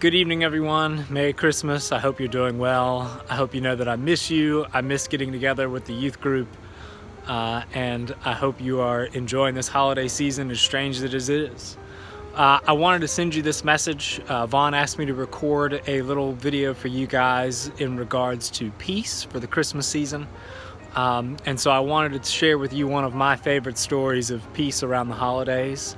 Good evening, everyone. Merry Christmas. I hope you're doing well. I hope you know that I miss you. I miss getting together with the youth group. And I hope you are enjoying this holiday season, as strange as it is. I wanted to send you this message. Vaughn asked me to record a little video for you guys in regards to peace for the Christmas season. And so I wanted to share with you one of my favorite stories of peace around the holidays.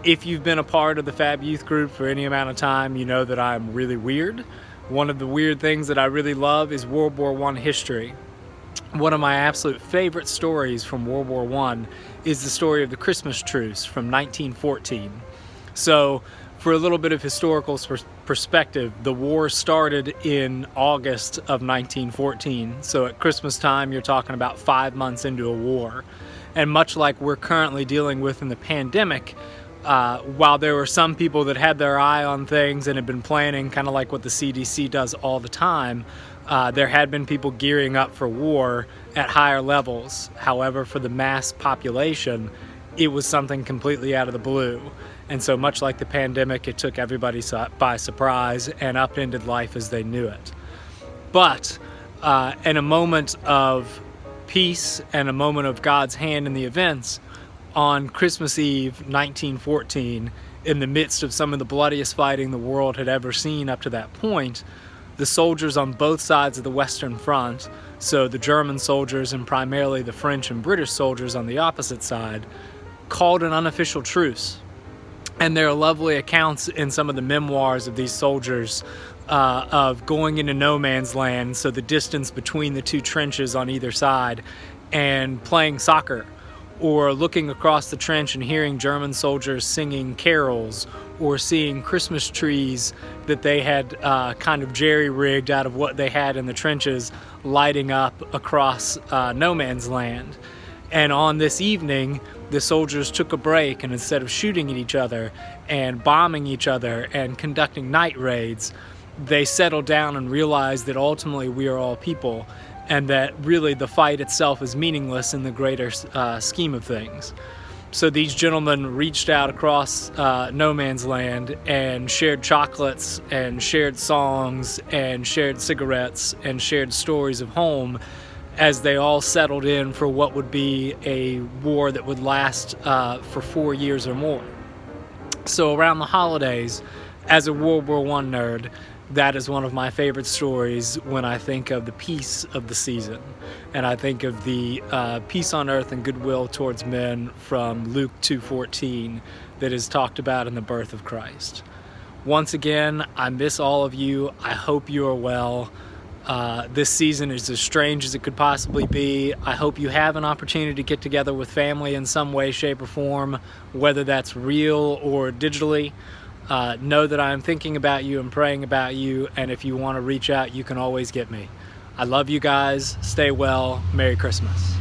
If you've been a part of the Fab Youth Group for any amount of time, you know that I'm really weird. One of the weird things that I really love is World War I history. One of my absolute favorite stories from World War I is the story of the Christmas Truce from 1914. So, for a little bit of historical perspective, the war started in August of 1914. So at Christmas time, you're talking about 5 months into a war. And much like we're currently dealing with in the pandemic, while there were some people that had their eye on things and had been planning, kind of like what the CDC does all the time, there had been people gearing up for war at higher levels. However, for the mass population, it was something completely out of the blue. And so much like the pandemic, it took everybody by surprise and upended life as they knew it. But in a moment of peace and a moment of God's hand in the events, on Christmas Eve 1914, in the midst of some of the bloodiest fighting the world had ever seen up to that point, the soldiers on both sides of the Western Front, so the German soldiers and primarily the French and British soldiers on the opposite side, called an unofficial truce. And there are lovely accounts in some of the memoirs of these soldiers of going into no man's land, so the distance between the two trenches on either side, and playing soccer, or looking across the trench and hearing German soldiers singing carols, or seeing Christmas trees that they had kind of jerry-rigged out of what they had in the trenches lighting up across no man's land. And on this evening, the soldiers took a break, and instead of shooting at each other and bombing each other and conducting night raids, they settled down and realized that ultimately we are all people, and that really the fight itself is meaningless in the greater scheme of things. So these gentlemen reached out across no man's land and shared chocolates and shared songs and shared cigarettes and shared stories of home as they all settled in for what would be a war that would last for 4 years or more. So around the holidays, as a World War I nerd, that is one of my favorite stories when I think of the peace of the season. And I think of the peace on earth and goodwill towards men from Luke 2:14 that is talked about in the birth of Christ. Once again, I miss all of you. I hope you are well. This season is as strange as it could possibly be. I hope you have an opportunity to get together with family in some way, shape, or form, whether that's real or digitally. Know that I am thinking about you and praying about you, and if you want to reach out, you can always get me. I love you guys. Stay well. Merry Christmas.